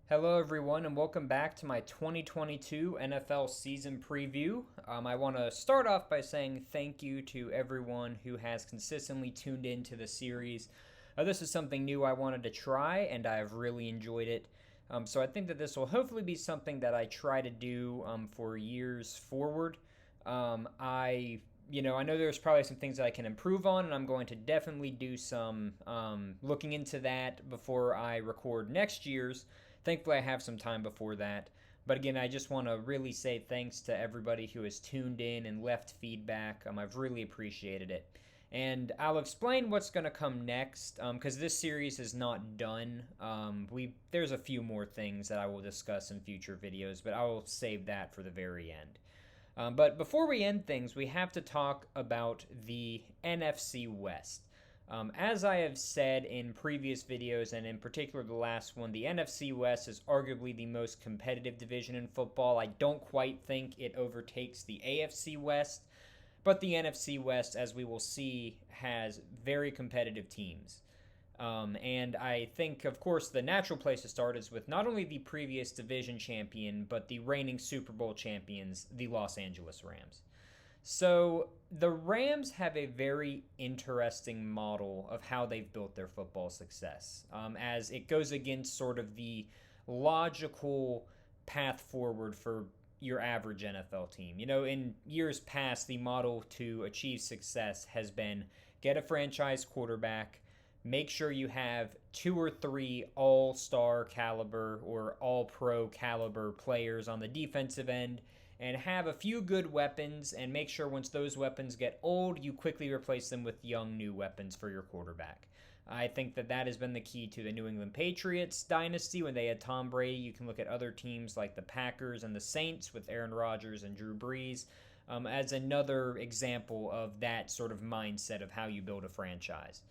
Hello, everyone, and welcome back to my 2022 NFL season preview. I want to start off by saying thank you to everyone who has consistently tuned into the series. This is something new I wanted to try, and I've really enjoyed it. So I think that this will hopefully be something that I try to do for years forward. I know there's probably some things that I can improve on, and I'm going to definitely do some looking into that before I record next year's. Thankfully, I have some time before that. But again, I just want to really say thanks to everybody who has tuned in and left feedback. I've really appreciated it. And I'll explain what's going to come next because this series is not done. There's a few more things that I will discuss in future videos, but I will save that for the very end. But before we end things, we have to talk about the NFC West. As I have said in previous videos, and in particular the last one, the NFC West is arguably the most competitive division in football. I don't quite think it overtakes the AFC West, but the NFC West, as we will see, has very competitive teams. And I think, of course, the natural place to start is with not only the previous division champion, but the reigning Super Bowl champions, the Los Angeles Rams. So the Rams have a very interesting model of how they've built their football success, as it goes against sort of the logical path forward for your average NFL team. In years past, the model to achieve success has been get a franchise quarterback, make sure you have 2 or 3 all-star caliber or all-pro caliber players on the defensive end, and have a few good weapons, and make sure once those weapons get old, you quickly replace them with young new weapons for your quarterback. I think that has been the key to the New England Patriots dynasty when they had Tom Brady. You can look at other teams like the Packers and the Saints with Aaron Rodgers and Drew Brees as another example of that sort of mindset of how you build a franchise.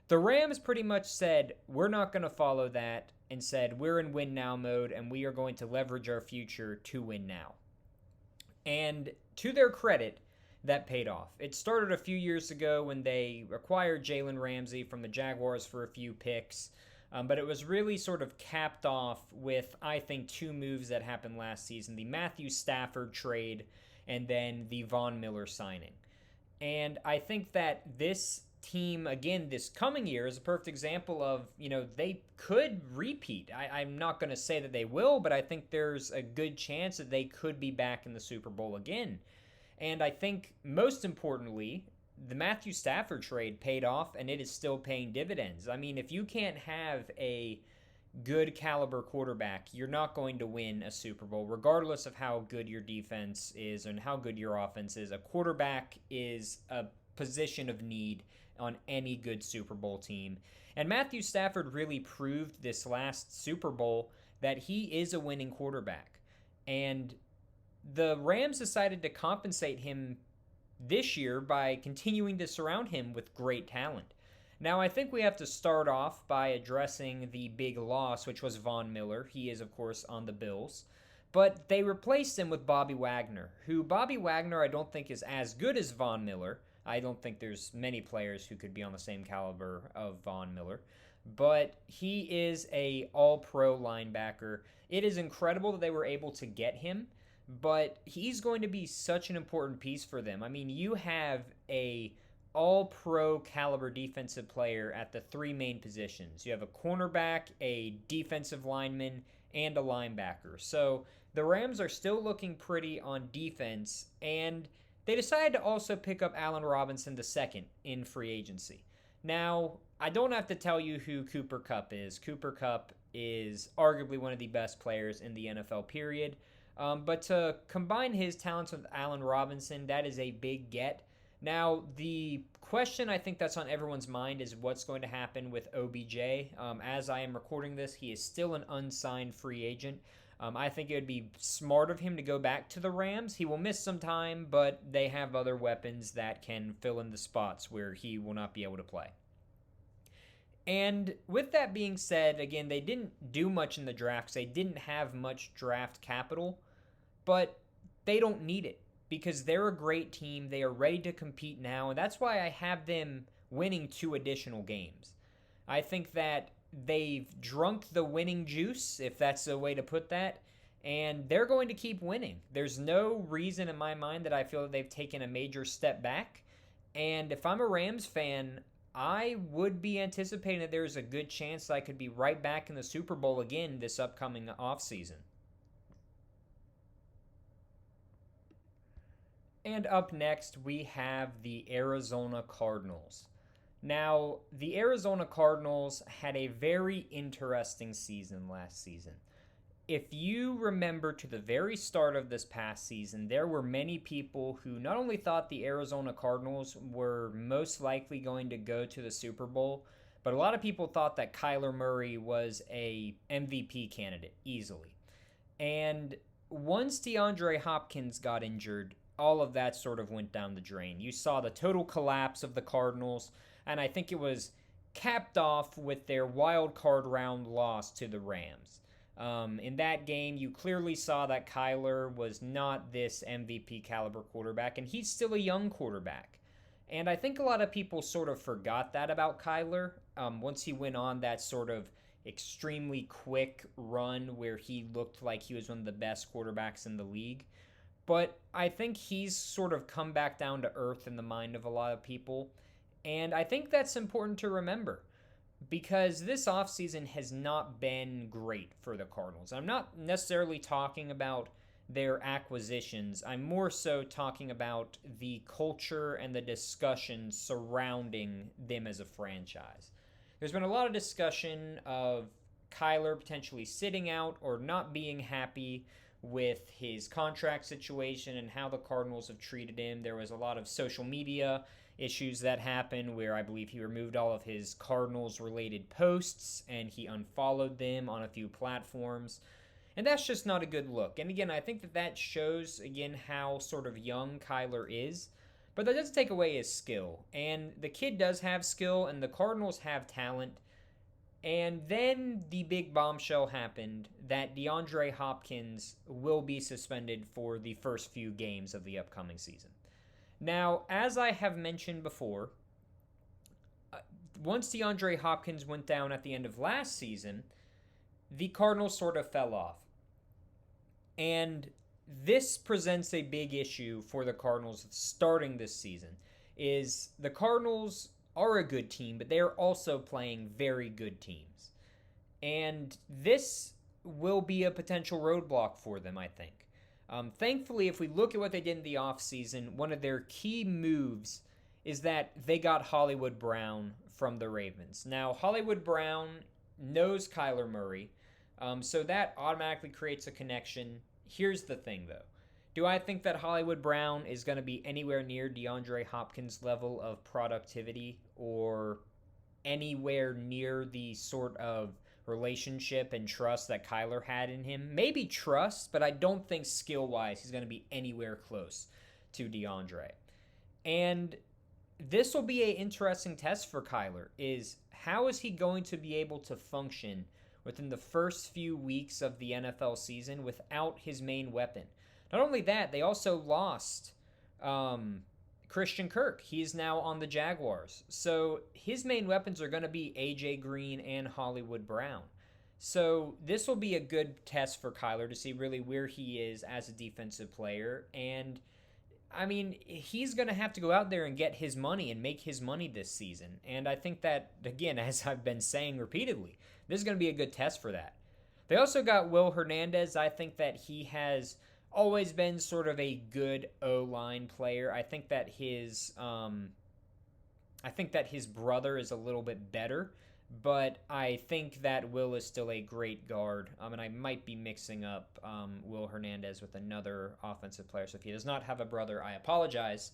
The Rams pretty much said, we're not going to follow that, and said, we're in win now mode, and we are going to leverage our future to win now. And to their credit, that paid off. It started a few years ago when they acquired Jalen Ramsey from the Jaguars for a few picks, but it was really sort of capped off with, I think, 2 moves that happened last season: the Matthew Stafford trade and then the Von Miller signing. And I think that this team, again, this coming year is a perfect example of, they could repeat. I'm not going to say that they will, but I think there's a good chance that they could be back in the Super Bowl again. And I think most importantly, the Matthew Stafford trade paid off, and it is still paying dividends. I mean, if you can't have a good caliber quarterback, you're not going to win a Super Bowl, regardless of how good your defense is and how good your offense is. A quarterback is a position of need on any good Super Bowl team. And Matthew Stafford really proved this last Super Bowl that he is a winning quarterback. And the Rams decided to compensate him this year by continuing to surround him with great talent. Now, I think we have to start off by addressing the big loss, which was Von Miller. He is, of course, on the Bills. But they replaced him with Bobby Wagner, who Bobby Wagner I don't think is as good as Von Miller. I don't think there's many players who could be on the same caliber of Von Miller. But he is a all-pro linebacker. It is incredible that they were able to get him, but he's going to be such an important piece for them. I mean, you have a all-pro caliber defensive player at the 3 main positions. You have a cornerback, a defensive lineman, and a linebacker. So the Rams are still looking pretty on defense, and they decided to also pick up Allen Robinson II in free agency. Now, I don't have to tell you who Cooper Kupp is. Cooper Kupp is arguably one of the best players in the NFL, period. But to combine his talents with Allen Robinson, that is a big get. Now, the question I think that's on everyone's mind is what's going to happen with OBJ. As I am recording this, he is still an unsigned free agent. I think it would be smart of him to go back to the Rams. He will miss some time, but they have other weapons that can fill in the spots where he will not be able to play. And with that being said, again, they didn't do much in the draft because they didn't have much draft capital, but they don't need it because they're a great team. They are ready to compete now, and that's why I have them winning 2 additional games. I think that they've drunk the winning juice, if that's a way to put that, and they're going to keep winning. There's no reason in my mind that I feel that they've taken a major step back. And if I'm a Rams fan, I would be anticipating that there's a good chance that I could be right back in the Super Bowl again this upcoming offseason. And up next, we have the Arizona Cardinals. Now, the Arizona Cardinals had a very interesting season last season. If you remember to the very start of this past season, there were many people who not only thought the Arizona Cardinals were most likely going to go to the Super Bowl, but a lot of people thought that Kyler Murray was a MVP candidate easily. And once DeAndre Hopkins got injured, all of that sort of went down the drain. You saw the total collapse of the Cardinals, and I think it was capped off with their wild card round loss to the Rams. In that game, you clearly saw that Kyler was not this MVP caliber quarterback, and he's still a young quarterback. And I think a lot of people sort of forgot that about Kyler once he went on that sort of extremely quick run where he looked like he was one of the best quarterbacks in the league. But I think he's sort of come back down to earth in the mind of a lot of people. And I think that's important to remember, because this offseason has not been great for the Cardinals. I'm not necessarily talking about their acquisitions. I'm more so talking about the culture and the discussion surrounding them as a franchise. There's been a lot of discussion of Kyler potentially sitting out or not being happy with his contract situation and how the Cardinals have treated him. There was a lot of social media issues that happened where I believe he removed all of his Cardinals-related posts and he unfollowed them on a few platforms. And that's just not a good look. And again, I think that shows, again, how sort of young Kyler is. But that doesn't take away his skill. And the kid does have skill, and the Cardinals have talent. And then the big bombshell happened that DeAndre Hopkins will be suspended for the first few games of the upcoming season. Now, as I have mentioned before, once DeAndre Hopkins went down at the end of last season, the Cardinals sort of fell off. And this presents a big issue for the Cardinals starting this season, is the Cardinals are a good team, but they are also playing very good teams. And this will be a potential roadblock for them, I think. Thankfully, if we look at what they did in the offseason, one of their key moves is that they got Hollywood Brown from the Ravens. Now, Hollywood Brown knows Kyler Murray, so that automatically creates a connection. Here's the thing, though. Do I think that Hollywood Brown is going to be anywhere near DeAndre Hopkins' level of productivity or anywhere near the sort of relationship and trust that Kyler had in him? Maybe trust, but I don't think skill-wise he's going to be anywhere close to DeAndre. And this will be an interesting test for Kyler, is how is he going to be able to function within the first few weeks of the NFL season without his main weapon? Not only that, they also lost Christian Kirk. He's now on the Jaguars. So his main weapons are going to be A.J. Green and Hollywood Brown. So this will be a good test for Kyler to see really where he is as a defensive player. And, I mean, he's going to have to go out there and get his money and make his money this season. And I think that, again, as I've been saying repeatedly, this is going to be a good test for that. They also got Will Hernandez. I think that he has always been sort of a good O-line player. I think that his brother is a little bit better, but I think that Will is still a great guard. And I might be mixing up Will Hernandez with another offensive player. So if he does not have a brother, I apologize.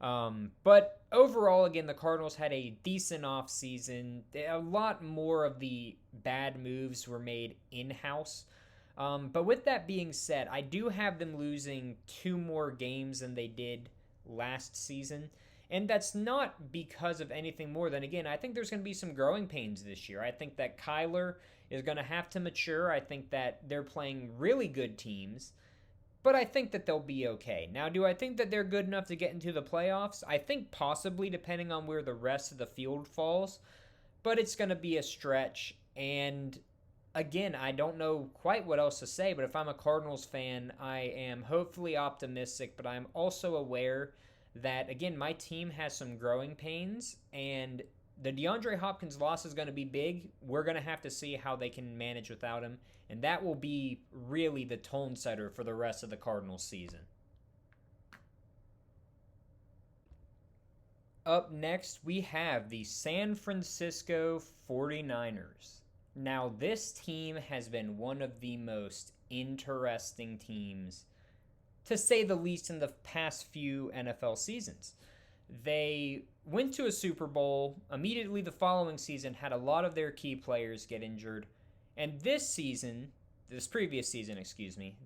But overall, again, the Cardinals had a decent offseason. A lot more of the bad moves were made in-house. But with that being said, I do have them losing 2 more games than they did last season. And that's not because of anything more than, again, I think there's going to be some growing pains this year. I think that Kyler is going to have to mature. I think that they're playing really good teams. But I think that they'll be okay. Now, do I think that they're good enough to get into the playoffs? I think possibly, depending on where the rest of the field falls. But it's going to be a stretch. And again, I don't know quite what else to say, but if I'm a Cardinals fan, I am hopefully optimistic, but I'm also aware that, again, my team has some growing pains, and the DeAndre Hopkins loss is going to be big. We're going to have to see how they can manage without him, and that will be really the tone setter for the rest of the Cardinals season. Up next, we have the San Francisco 49ers. Now, this team has been one of the most interesting teams, to say the least, in the past few NFL seasons. They went to a Super Bowl. Immediately the following season, had a lot of their key players get injured. And this previous season,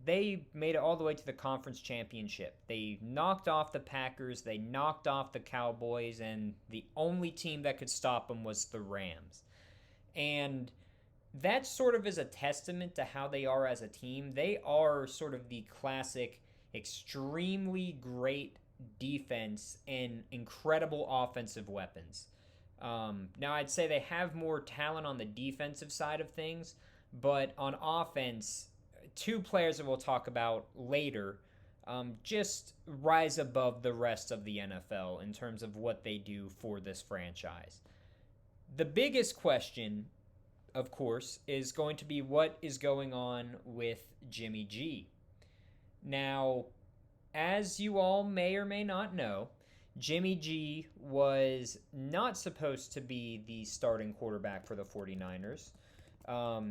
they made it all the way to the conference championship. They knocked off the Packers, they knocked off the Cowboys, and the only team that could stop them was the Rams. And that sort of is a testament to how they are as a team. They are sort of the classic, extremely great defense and incredible offensive weapons. Now, I'd say they have more talent on the defensive side of things, but on offense, two players that we'll talk about later just rise above the rest of the NFL in terms of what they do for this franchise. The biggest question, of course, is going to be what is going on with Jimmy G. Now, as you all may or may not know, Jimmy G was not supposed to be the starting quarterback for the 49ers.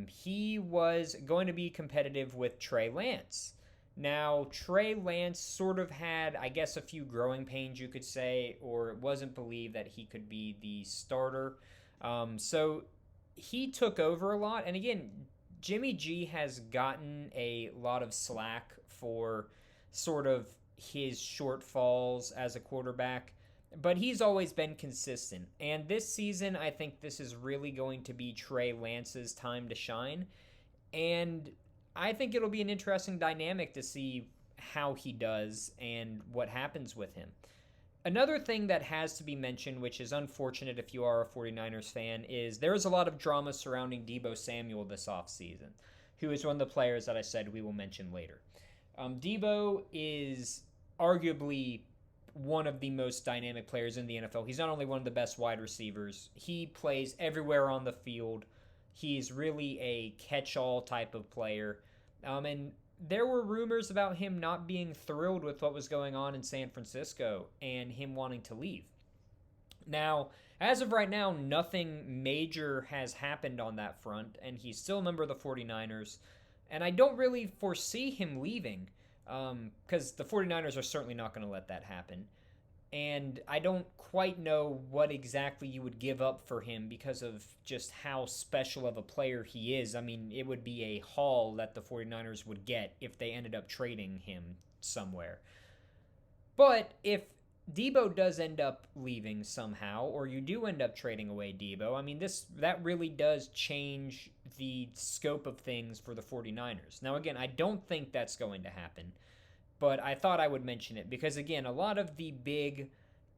He was going to be competitive with Trey Lance. Now, Trey Lance sort of had, I guess, a few growing pains, you could say, or it wasn't believed that he could be the starter. So he took over a lot. And again, Jimmy G has gotten a lot of slack for sort of his shortfalls as a quarterback, but he's always been consistent. And this season, I think this is really going to be Trey Lance's time to shine. And I think it'll be an interesting dynamic to see how he does and what happens with him. Another thing that has to be mentioned, which is unfortunate if you are a 49ers fan, is there is a lot of drama surrounding Deebo Samuel this offseason, who is one of the players that I said we will mention later. Deebo is arguably one of the most dynamic players in the NFL. He's not only one of the best wide receivers, he plays everywhere on the field. He's really a catch-all type of player. And there were rumors about him not being thrilled with what was going on in San Francisco and him wanting to leave. Now, as of right now, nothing major has happened on that front, and he's still a member of the 49ers. And I don't really foresee him leaving, because the 49ers are certainly not going to let that happen. And I don't quite know what exactly you would give up for him because of just how special of a player he is. I mean, it would be a haul that the 49ers would get if they ended up trading him somewhere. But if Deebo does end up leaving somehow, or you do end up trading away Deebo, I mean, that really does change the scope of things for the 49ers. Now, again, I don't think that's going to happen, but I thought I would mention it because, again, a lot of the big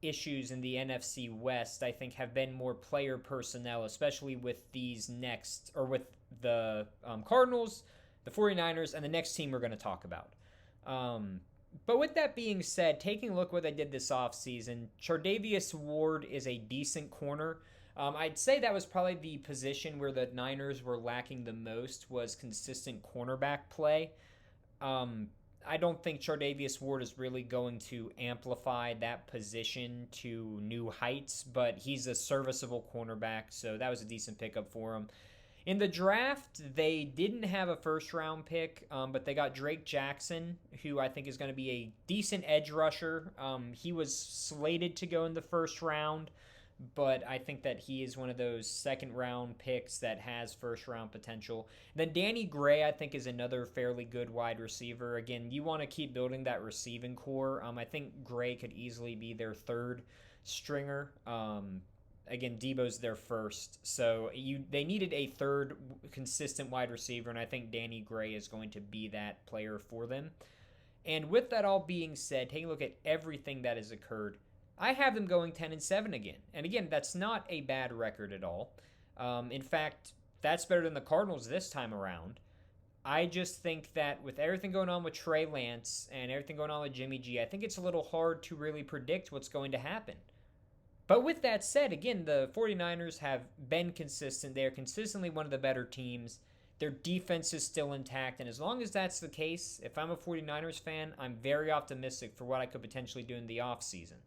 issues in the NFC West, I think, have been more player personnel, especially with with the Cardinals, the 49ers, and the next team we're going to talk about. But with that being said, taking a look at what they did this offseason, Chardavius Ward is a decent corner. I'd say that was probably the position where the Niners were lacking the most, was consistent cornerback play. I don't think Chardavius Ward is really going to amplify that position to new heights, but he's a serviceable cornerback, so that was a decent pickup for him. In the draft, they didn't have a first-round pick, but they got Drake Jackson, who I think is going to be a decent edge rusher. He was slated to go in the first round, but I think that he is one of those second-round picks that has first-round potential. Then Danny Gray, I think, is another fairly good wide receiver. Again, you want to keep building that receiving core. I think Gray could easily be their third stringer. Again, Deebo's their first, so they needed a third consistent wide receiver, and I think Danny Gray is going to be that player for them. And with that all being said, taking a look at everything that has occurred, I have them going 10-7 again. And again, that's not a bad record at all. In fact, that's better than the Cardinals this time around. I just think that with everything going on with Trey Lance and everything going on with Jimmy G, I think it's a little hard to really predict what's going to happen. But with that said, again, the 49ers have been consistent. They are consistently one of the better teams. Their defense is still intact. And as long as that's the case, if I'm a 49ers fan, I'm very optimistic for what I could potentially do in the offseason.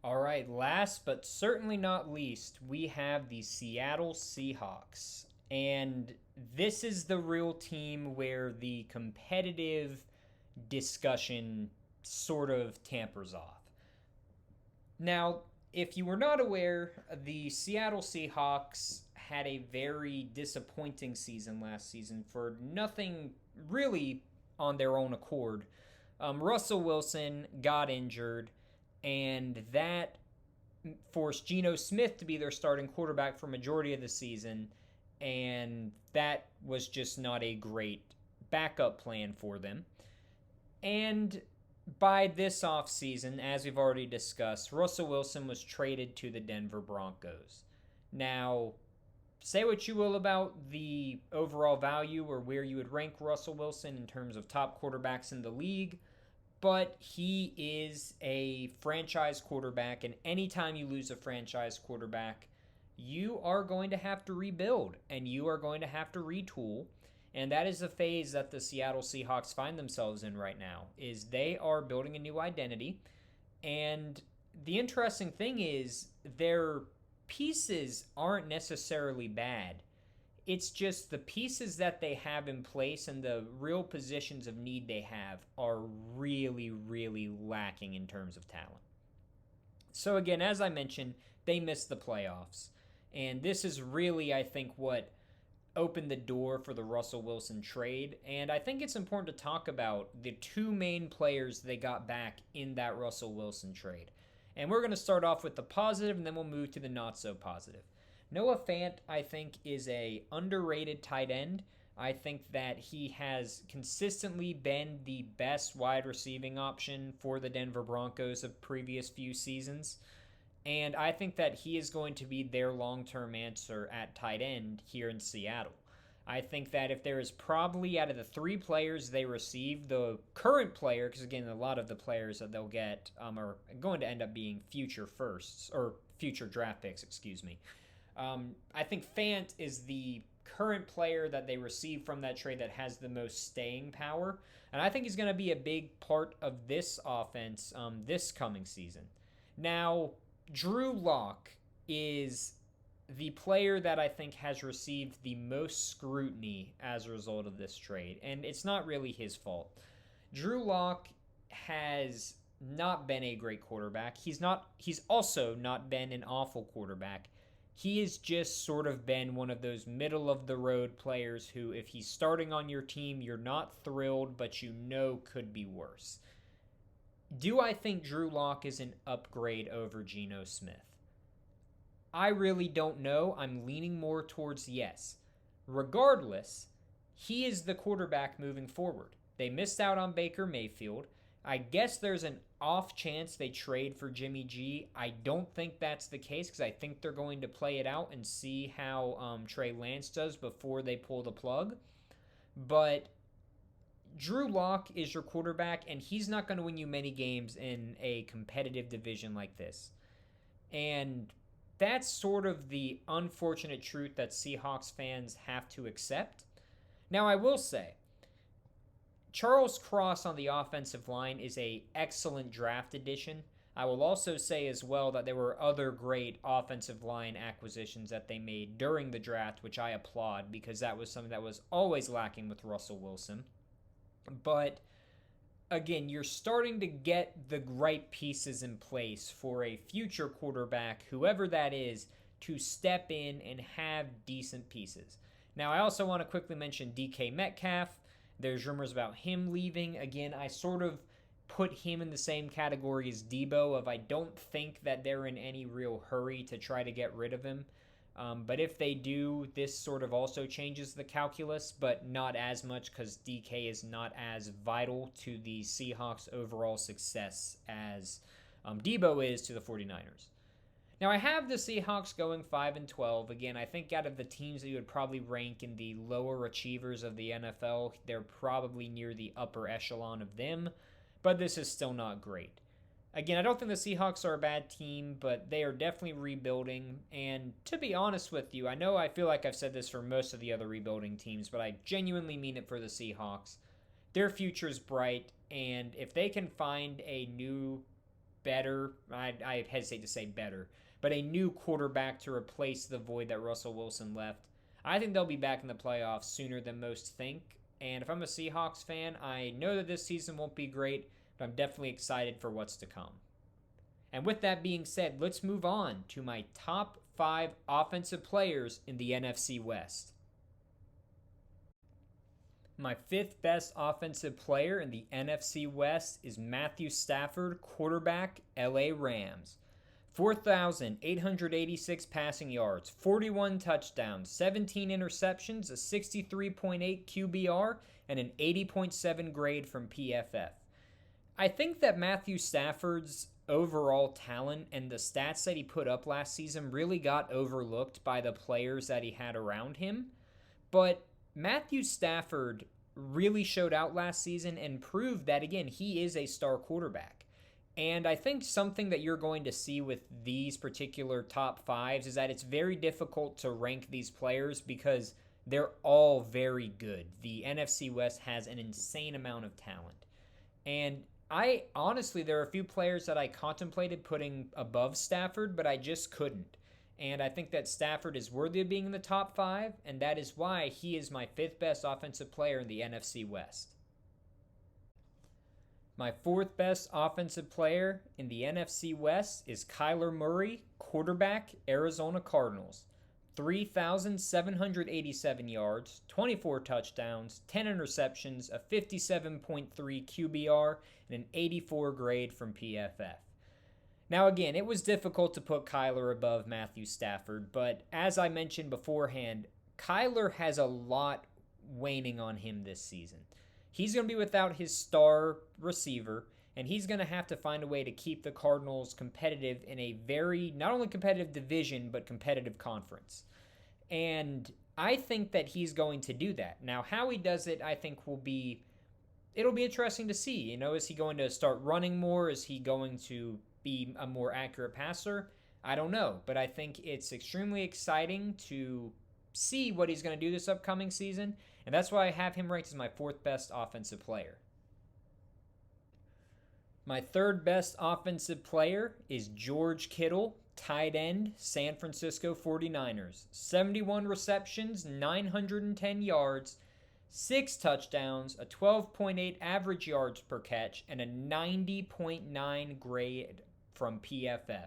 All right, last but certainly not least, we have the Seattle Seahawks. And this is the real team where the competitive discussion sort of tampers off. Now, if you were not aware, the Seattle Seahawks had a very disappointing season last season for nothing really on their own accord. Russell Wilson got injured, and that forced Geno Smith to be their starting quarterback for a majority of the season, and that was just not a great backup plan for them. And by this offseason, as we've already discussed, Russell Wilson was traded to the Denver Broncos. Now, say what you will about the overall value or where you would rank Russell Wilson in terms of top quarterbacks in the league, but he is a franchise quarterback, and anytime you lose a franchise quarterback, you are going to have to rebuild, and you are going to have to retool. And that is the phase that the Seattle Seahawks find themselves in right now, is they are building a new identity. And the interesting thing is their pieces aren't necessarily bad. It's just the pieces that they have in place and the real positions of need they have are really, really lacking in terms of talent. So again, as I mentioned, they missed the playoffs. And this is really, I think, what opened the door for the Russell Wilson trade. And I think it's important to talk about the two main players they got back in that Russell Wilson trade. And we're going to start off with the positive, and then we'll move to the not so positive. Noah Fant, I think, is a underrated tight end. I think that he has consistently been the best wide receiving option for the Denver Broncos of previous few seasons. And I think that he is going to be their long-term answer at tight end here in Seattle. I think that if there is probably out of the three players they receive, the current player, because again, a lot of the players that they'll get are going to end up being future firsts, or future draft picks, excuse me. I think Fant is the current player that they receive from that trade that has the most staying power. And I think he's going to be a big part of this offense this coming season. Now, Drew Lock is the player that I think has received the most scrutiny as a result of this trade, and it's not really his fault. Drew Lock has not been a great quarterback. He's also not been an awful quarterback. He has just sort of been one of those middle-of-the-road players who, if he's starting on your team, you're not thrilled, but you know could be worse. Do I think Drew Lock is an upgrade over Geno Smith? I really don't know. I'm leaning more towards yes. Regardless, he is the quarterback moving forward. They missed out on Baker Mayfield. I guess there's an off chance they trade for Jimmy G. I don't think that's the case because I think they're going to play it out and see how Trey Lance does before they pull the plug. But Drew Lock is your quarterback, and he's not going to win you many games in a competitive division like this. And that's sort of the unfortunate truth that Seahawks fans have to accept. Now, I will say, Charles Cross on the offensive line is an excellent draft addition. I will also say as well that there were other great offensive line acquisitions that they made during the draft, which I applaud because that was something that was always lacking with Russell Wilson. But again, you're starting to get the right pieces in place for a future quarterback, whoever that is, to step in and have decent pieces. Now, I also want to quickly mention DK Metcalf. There's rumors about him leaving. Again, I sort of put him in the same category as Deebo of I don't think that they're in any real hurry to try to get rid of him. But if they do, this sort of also changes the calculus, but not as much because DK is not as vital to the Seahawks' overall success as Deebo is to the 49ers. Now, I have the Seahawks going 5-12. Again, I think out of the teams that you would probably rank in the lower achievers of the NFL, they're probably near the upper echelon of them, but this is still not great. Again, I don't think the Seahawks are a bad team, but they are definitely rebuilding. And to be honest with you, I feel like I've said this for most of the other rebuilding teams, but I genuinely mean it for the Seahawks. Their future is bright, and if they can find a new, better, I hesitate to say better, but a new quarterback to replace the void that Russell Wilson left, I think they'll be back in the playoffs sooner than most think. And if I'm a Seahawks fan, I know that this season won't be great, but I'm definitely excited for what's to come. And with that being said, let's move on to my top 5 offensive players in the NFC West. My 5th best offensive player in the NFC West is Matthew Stafford, quarterback, LA Rams. 4,886 passing yards, 41 touchdowns, 17 interceptions, a 63.8 QBR, and an 80.7 grade from PFF. I think that Matthew Stafford's overall talent and the stats that he put up last season really got overlooked by the players that he had around him. But Matthew Stafford really showed out last season and proved that, again, he is a star quarterback. And I think something that you're going to see with these particular top 5s is that it's very difficult to rank these players because they're all very good. The NFC West has an insane amount of talent. And there are a few players that I contemplated putting above Stafford, but I just couldn't. And I think that Stafford is worthy of being in the top 5, and that is why he is my 5th best offensive player in the NFC West. My 4th best offensive player in the NFC West is Kyler Murray, quarterback, Arizona Cardinals. 3,787 yards, 24 touchdowns, 10 interceptions, a 57.3 QBR, and an 84 grade from PFF. Now again, it was difficult to put Kyler above Matthew Stafford, but as I mentioned beforehand, Kyler has a lot waning on him this season. He's going to be without his star receiver, and he's going to have to find a way to keep the Cardinals competitive in a very, not only competitive division, but competitive conference. And I think that he's going to do that. Now, how he does it, I think it'll be interesting to see. Is he going to start running more? Is he going to be a more accurate passer? I don't know, but I think it's extremely exciting to see what he's going to do this upcoming season, and that's why I have him ranked as my 4th best offensive player. My 3rd best offensive player is George Kittle, tight end, San Francisco 49ers. 71 receptions, 910 yards, 6 touchdowns, a 12.8 average yards per catch, and a 90.9 grade from PFF.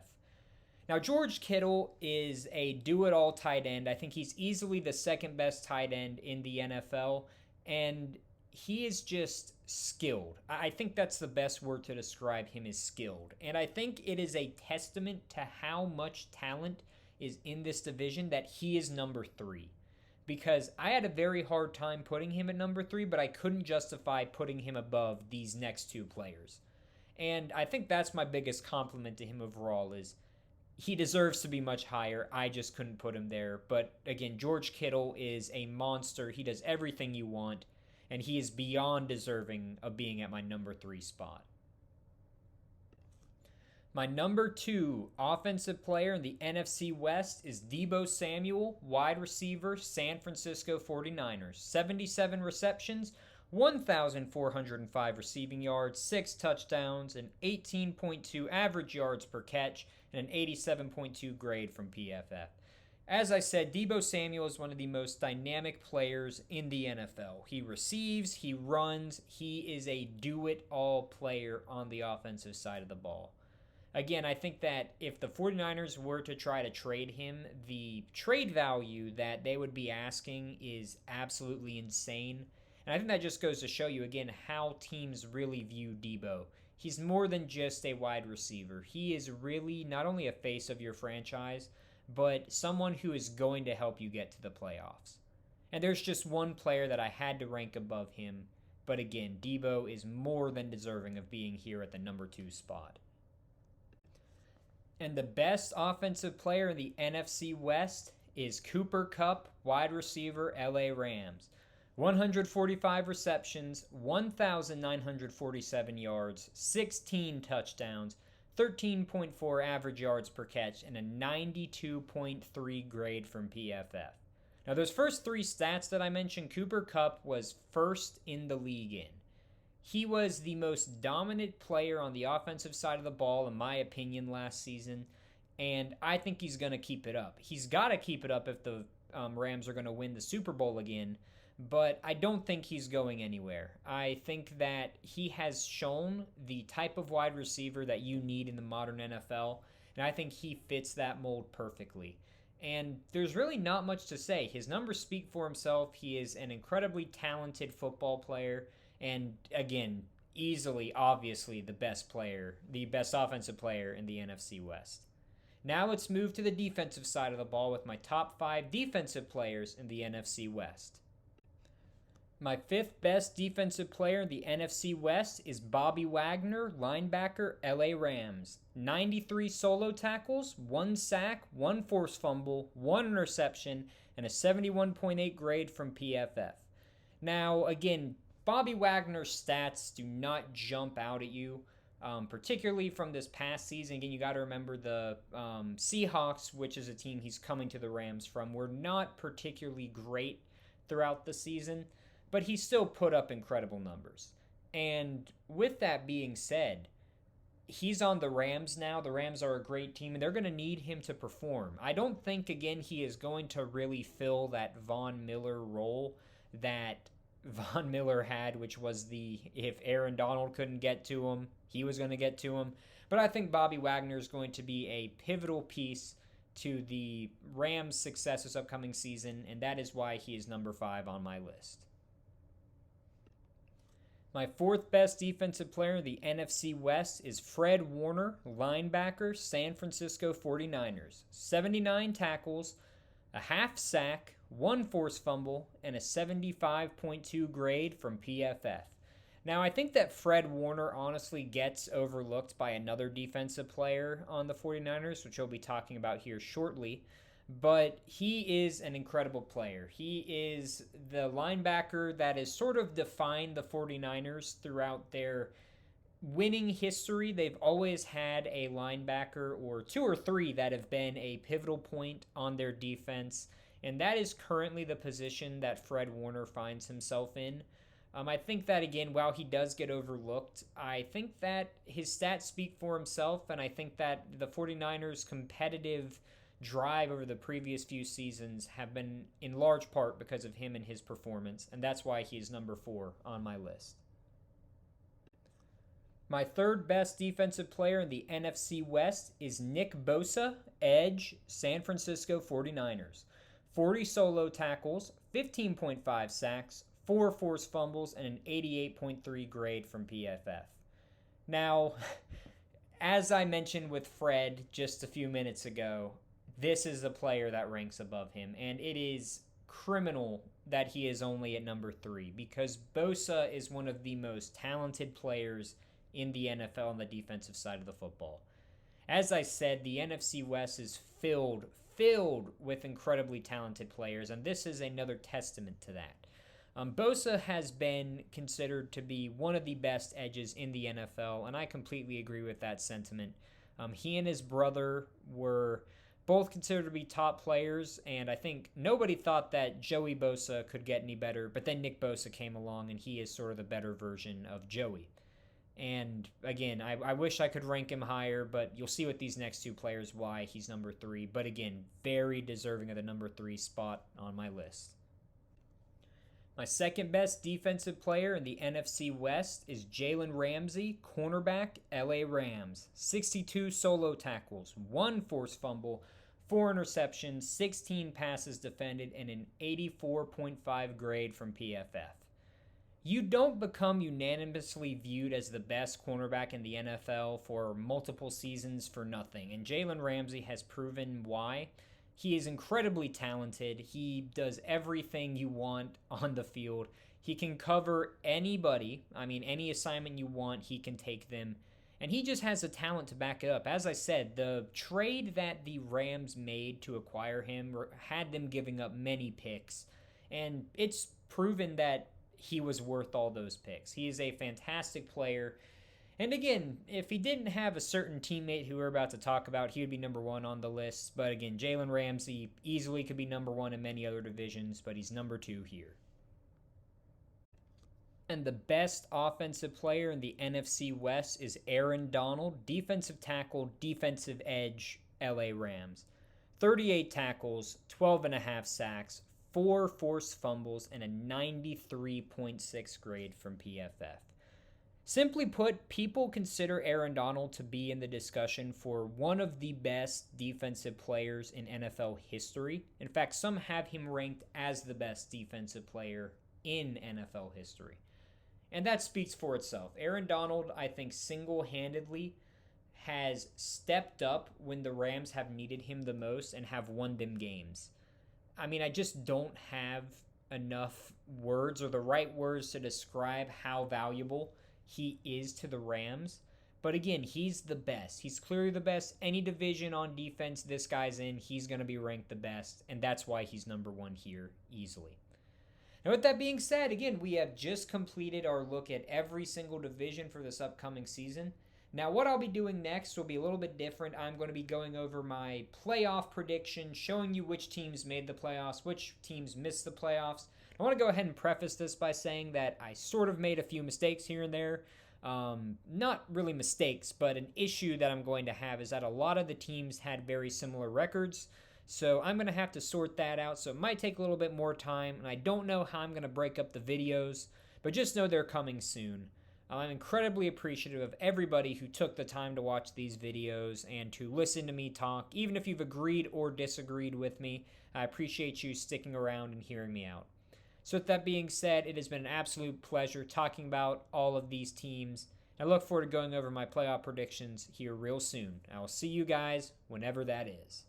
Now, George Kittle is a do-it-all tight end. I think he's easily the 2nd best tight end in the NFL, and he is just skilled. I think that's the best word to describe him, is skilled. And I think it is a testament to how much talent is in this division that he is number 3. Because I had a very hard time putting him at number 3, but I couldn't justify putting him above these next 2 players. And I think that's my biggest compliment to him overall, is he deserves to be much higher. I just couldn't put him there. But again, George Kittle is a monster. He does everything you want, and he is beyond deserving of being at my number 3 spot. My number 2 offensive player in the NFC West is Deebo Samuel, wide receiver, San Francisco 49ers. 77 receptions, 1,405 receiving yards, 6 touchdowns, an 18.2 average yards per catch, and an 87.2 grade from PFF. As I said, Deebo Samuel is one of the most dynamic players in the NFL. He receives, he runs, he is a do-it-all player on the offensive side of the ball. Again, I think that if the 49ers were to try to trade him, the trade value that they would be asking is absolutely insane. And I think that just goes to show you, again, how teams really view Deebo. He's more than just a wide receiver. He is really not only a face of your franchise, but someone who is going to help you get to the playoffs. And there's just one player that I had to rank above him, but again, Deebo is more than deserving of being here at the number 2 spot. And the best offensive player in the NFC West is Cooper Kupp, wide receiver, LA Rams. 145 receptions, 1,947 yards, 16 touchdowns, 13.4 average yards per catch, and a 92.3 grade from PFF. Now, those first three stats that I mentioned, Cooper Kupp was first in the league in. He was the most dominant player on the offensive side of the ball, in my opinion, last season, and I think he's going to keep it up. He's got to keep it up if the Rams are going to win the Super Bowl again, but I don't think he's going anywhere. I think that he has shown the type of wide receiver that you need in the modern NFL, and I think he fits that mold perfectly. And there's really not much to say. His numbers speak for himself. He is an incredibly talented football player. And again, easily, obviously, the best offensive player in the NFC West. Now let's move to the defensive side of the ball with my top 5 defensive players in the NFC West. My 5th best defensive player in the NFC West is Bobby Wagner, linebacker, LA Rams. 93 solo tackles, 1 sack, 1 forced fumble, 1 interception, and a 71.8 grade from PFF. Now, again, Bobby Wagner's stats do not jump out at you, particularly from this past season. Again, you got to remember the Seahawks, which is a team he's coming to the Rams from, were not particularly great throughout the season, but he still put up incredible numbers. And with that being said, he's on the Rams now. The Rams are a great team, and they're going to need him to perform. I don't think, again, he is going to really fill that Von Miller role that Von Miller had, which was if Aaron Donald couldn't get to him, he was going to get to him. But I think Bobby Wagner is going to be a pivotal piece to the Rams' success this upcoming season, and that is why he is number 5 on my list. My 4th best defensive player in the NFC West is Fred Warner, linebacker, San Francisco 49ers. 79 tackles, a half sack, 1 forced fumble, and a 75.2 grade from PFF. Now, I think that Fred Warner honestly gets overlooked by another defensive player on the 49ers, which we'll be talking about here shortly. But he is an incredible player. He is the linebacker that has sort of defined the 49ers throughout their winning history. They've always had a linebacker or 2 or 3 that have been a pivotal point on their defense, and that is currently the position that Fred Warner finds himself in. I think that, again, while he does get overlooked, I think that his stats speak for himself, and I think that the 49ers' competitive drive over the previous few seasons have been in large part because of him and his performance, and that's why he is number 4 on my list. My 3rd best defensive player in the NFC West is Nick Bosa, edge, San Francisco 49ers. 40 solo tackles, 15.5 sacks, 4 forced fumbles, and an 88.3 grade from PFF. Now, as I mentioned with Fred just a few minutes ago, this is the player that ranks above him, and it is criminal that he is only at number 3 because Bosa is one of the most talented players in the NFL on the defensive side of the football. As I said, the NFC West is filled with incredibly talented players, and this is another testament to that. Bosa has been considered to be one of the best edges in the NFL, and I completely agree with that sentiment. He and his brother were both considered to be top players, and I think nobody thought that Joey Bosa could get any better, but then Nick Bosa came along, and he is sort of the better version of Joey. And again, I wish I could rank him higher, but you'll see with these next 2 players why he's number 3. But again, very deserving of the number 3 spot on my list. My 2nd best defensive player in the NFC West is Jalen Ramsey, cornerback, LA Rams. 62 solo tackles, 1 forced fumble, 4 interceptions, 16 passes defended, and an 84.5 grade from PFF. You don't become unanimously viewed as the best cornerback in the NFL for multiple seasons for nothing, and Jalen Ramsey has proven why. He is incredibly talented. He does everything you want on the field. He can cover anybody. I mean, any assignment you want, he can take them. And he just has the talent to back it up. As I said, the trade that the Rams made to acquire him had them giving up many picks. And it's proven that he was worth all those picks. He is a fantastic player. And again, if he didn't have a certain teammate who we're about to talk about, he would be number one on the list. But again, Jalen Ramsey easily could be number one in many other divisions, but he's number two here. And the best offensive player in the NFC West is Aaron Donald, defensive tackle, defensive edge, LA Rams. 38 tackles, 12.5 sacks, 4 forced fumbles, and a 93.6 grade from PFF. Simply put, people consider Aaron Donald to be in the discussion for one of the best defensive players in NFL history. In fact, some have him ranked as the best defensive player in NFL history. And that speaks for itself. Aaron Donald, I think, single-handedly has stepped up when the Rams have needed him the most and have won them games. I mean, I just don't have enough words or the right words to describe how valuable he is to the Rams. But again, he's the best. He's clearly the best. Any division on defense this guy's in, he's going to be ranked the best. And that's why he's number one here easily. Now, with that being said, again, we have just completed our look at every single division for this upcoming season. Now, what I'll be doing next will be a little bit different. I'm going to be going over my playoff predictions, showing you which teams made the playoffs, which teams missed the playoffs. I want to go ahead and preface this by saying that I sort of made a few mistakes here and there. Not really mistakes, but an issue that I'm going to have is that a lot of the teams had very similar records. So I'm going to have to sort that out. So it might take a little bit more time, and I don't know how I'm going to break up the videos, but just know they're coming soon. I'm incredibly appreciative of everybody who took the time to watch these videos and to listen to me talk. Even if you've agreed or disagreed with me, I appreciate you sticking around and hearing me out. So with that being said, it has been an absolute pleasure talking about all of these teams. I look forward to going over my playoff predictions here real soon. I will see you guys whenever that is.